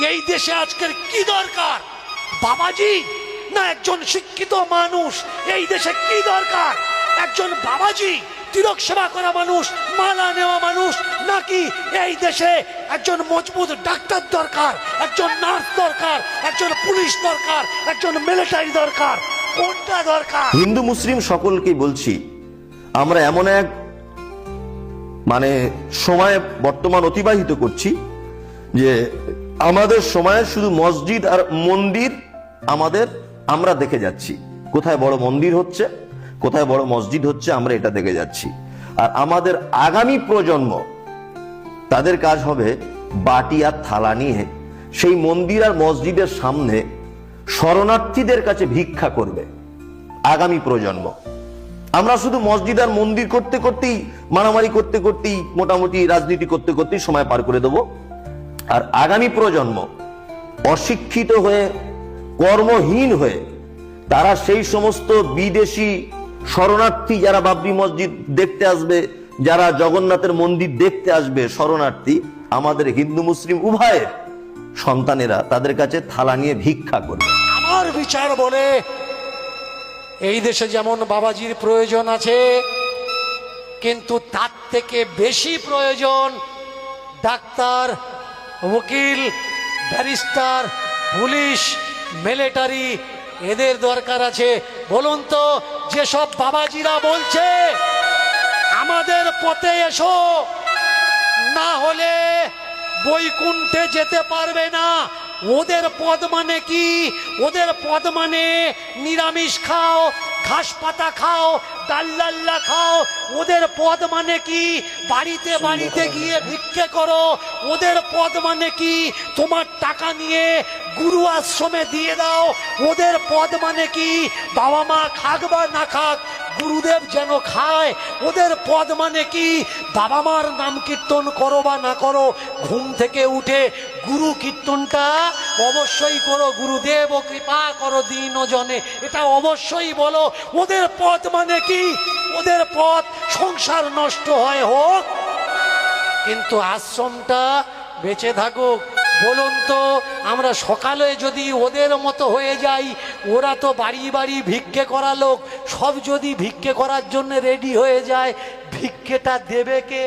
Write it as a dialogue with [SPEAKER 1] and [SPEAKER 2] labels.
[SPEAKER 1] এই দেশে আজকের কি দরকার, বাবাজি না একজন শিক্ষিত মানুষ? এই দেশে কি দরকার, একজন বাবাজি, তিলক সেবা করা মানুষ, মালা নেওয়া মানুষ, নাকি এই দেশে একজন মজবুত ডাক্তার দরকার, একজন নার্স দরকার, একজন পুলিশ দরকার, একজন মিলিটারি দরকার? কোনটা দরকার?
[SPEAKER 2] হিন্দু মুসলিম সকলকে বলছি, আমরা এমন এক সময় বর্তমান অতিবাহিত করছি যে আমাদের সময়ে শুধু মসজিদ আর মন্দির আমরা দেখে যাচ্ছি, কোথায় বড় মন্দির হচ্ছে, কোথায় বড় মসজিদ হচ্ছে, আমরা এটা দেখে যাচ্ছি। আর আমাদের আগামী প্রজন্ম, তাদের কাজ হবে বাটি আর থালা নিয়ে সেই মন্দির আর মসজিদের সামনে শরণার্থীদের কাছে ভিক্ষা করবে আগামী প্রজন্ম। আমরা শুধু মসজিদ আর মন্দির করতে করতেই, মারামারি করতে করতেই, মোটামুটি রাজনীতি করতে করতেই সময় পার করে দেব। আর আগামী প্রজন্ম অশিক্ষিত হয়ে, কর্মহীন হয়ে, তারা সেই সমস্ত বিদেশি শরণার্থী, যারা বাবরি মসজিদ দেখতে আসবে, যারা জগন্নাথের মন্দির দেখতে আসবে, শরণার্থী আমাদের হিন্দু মুসলিম উভয়ের সন্তানেরা তাদের কাছে থালা নিয়ে ভিক্ষা করবে।
[SPEAKER 1] আমার বিচার বলে এই দেশে যেমন বাবাজির প্রয়োজন আছে, কিন্তু তার থেকে বেশি প্রয়োজন ডাক্তার, উকিল, ব্যারিস্টার, পুলিশ, মিলিটারি, এদের দরকার আছে। বলুন তো, যেসব বাবাজিরা বলছে আমাদের পথে এসো, না হলে বৈকুণ্ঠে যেতে পারবে না, ওদের পদ মানে কি? ওদের পদ মানে নিরামিষ খাও, ঘাস পাতা খাও, ডাল্লাল্লা খাও। ওদের পদ মানে কি? বাড়িতে বাড়িতে গিয়ে ভিক্ষে করো। ওদের পদ মানে কি? তোমার টাকা নিয়ে গুরু আশ্রমে দিয়ে দাও। ওদের পদ মানে কি? বাবা মা খাক বা না খাক, গুরুদেব যেন খায়। ওদের পদ মানে কি? বাবা মার নাম কীর্তন করো বা না করো, ঘুম থেকে উঠে গুরু কীর্তনটা অবশ্যই করো, গুরুদেব ও কৃপা করো দীন জনে, এটা অবশ্যই বলো। ওদের পথ মানে কি? ওদের পথ সংসার নষ্ট হয় হোক, কিন্তু আশ্রমটা বেঁচে থাকুক। বলুন তো, আমরা সকালে যদি ওদের মতো হয়ে যাই, ওরা তো বাড়ি বাড়ি ভিক্ষে করা লোক, সব যদি ভিক্ষে করার জন্য রেডি হয়ে যায়, ভিক্ষেটা দেবে কে?